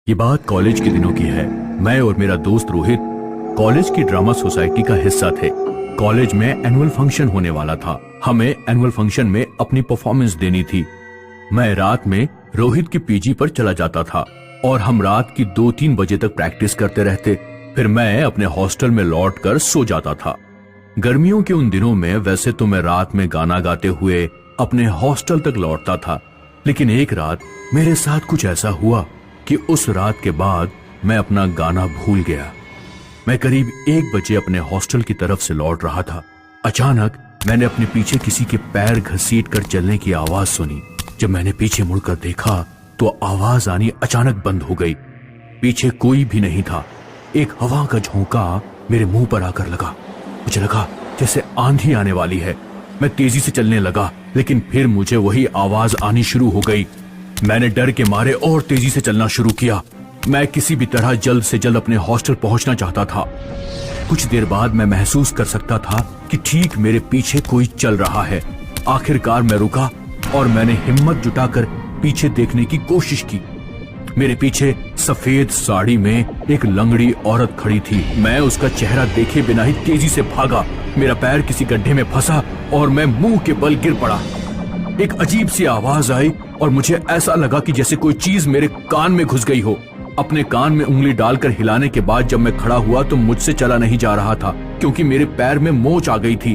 ये बात कॉलेज के दिनों की है। मैं और मेरा दोस्त रोहित कॉलेज की ड्रामा सोसाइटी का हिस्सा थे। कॉलेज में एनुअल फंक्शन होने वाला था। हमें एनुअल फंक्शन में अपनी परफॉर्मेंस देनी थी। मैं रात में रोहित की पीजी पर चला जाता था और हम रात की 2-3 बजे तक प्रैक्टिस करते रहते। फिर मैं अपने हॉस्टल में लौटकर सो जाता था। गर्मियों के उन दिनों में वैसे तो मैं रात में गाना गाते हुए अपने हॉस्टल तक लौटता था, लेकिन एक रात मेरे साथ कुछ ऐसा हुआ कि उस रात के बाद मैं अपना गाना भूल गया। मैं करीब 1 बजे अपने हॉस्टल की तरफ से लौट रहा था। अचानक मैंने अपने पीछे किसी के पैर घसीट कर चलने की आवाज सुनी। जब मैंने पीछे मुड़कर देखा तो आवाज आनी अचानक बंद हो गई। पीछे कोई भी नहीं था। एक हवा का झोंका मेरे मुंह पर आकर लगा। मुझे लगा जैसे आंधी आने वाली है। मैं तेजी से चलने लगा, लेकिन फिर मुझे वही आवाज आनी शुरू हो गई। मैंने डर के मारे और तेजी से चलना शुरू किया। मैं किसी भी तरह जल्द से जल्द अपने हॉस्टल पहुंचना चाहता था। कुछ देर बाद मैं महसूस कर सकता था कि ठीक मेरे पीछे कोई चल रहा है। आखिरकार मैं रुका और मैंने हिम्मत जुटाकर पीछे देखने की कोशिश की। मेरे पीछे सफेद साड़ी में एक लंगड़ी औरत खड़ी थी। मैं उसका चेहरा देखे बिना ही तेजी से भागा। मेरा पैर किसी गड्ढे में फंसा और मैं मुंह के बल गिर पड़ा। एक अजीब सी आवाज आई और मुझे ऐसा लगा कि जैसे कोई चीज मेरे कान में घुस गई हो। अपने कान में उंगली डालकर हिलाने के बाद जब मैं खड़ा हुआ तो मुझसे चला नहीं जा रहा था, क्योंकि मेरे पैर में मोच आ गई थी।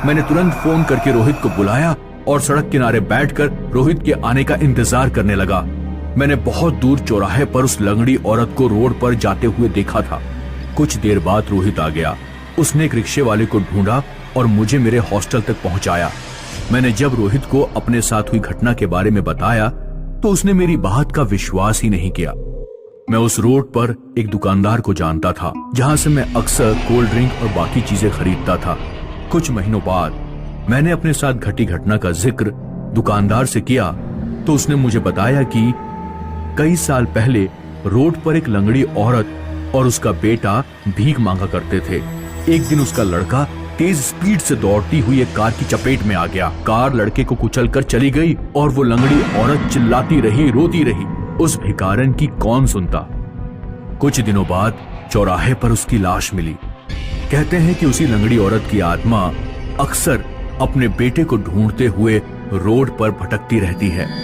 मैंने तुरंत फोन करके रोहित को बुलाया और सड़क किनारे बैठकर रोहित के आने का इंतजार करने लगा। मैंने बहुत दूर चौराहे पर उस लंगड़ी औरत को रोड पर जाते हुए देखा था। कुछ देर बाद रोहित आ गया। उसने एक रिक्शे वाले को ढूंढा और मुझे मेरे हॉस्टल तक पहुंचाया। मैंने जब रोहित को अपने साथ हुई घटना के बारे में बताया तो उसने मेरी बात का विश्वास ही नहीं किया। मैं उस रोड पर एक दुकानदार को जानता था, जहां से मैं अक्सर कोल्ड ड्रिंक और बाकी चीजें खरीदता था। कुछ महीनों बाद मैंने अपने साथ घटी घटना का जिक्र दुकानदार से किया तो उसने मुझे बताया कि कई साल पहले रोड पर एक लंगड़ी औरत और उसका बेटा भीख मांगा करते थे। एक दिन उसका लड़का तेज स्पीड से दौड़ती हुई एक कार की चपेट में आ गया। कार लड़के को कुचलकर चली गई और वो लंगड़ी औरत चिल्लाती रही, रोती रही। उस भिखारन की कौन सुनता। कुछ दिनों बाद चौराहे पर उसकी लाश मिली। कहते हैं कि उसी लंगड़ी औरत की आत्मा अक्सर अपने बेटे को ढूंढते हुए रोड पर भटकती रहती है।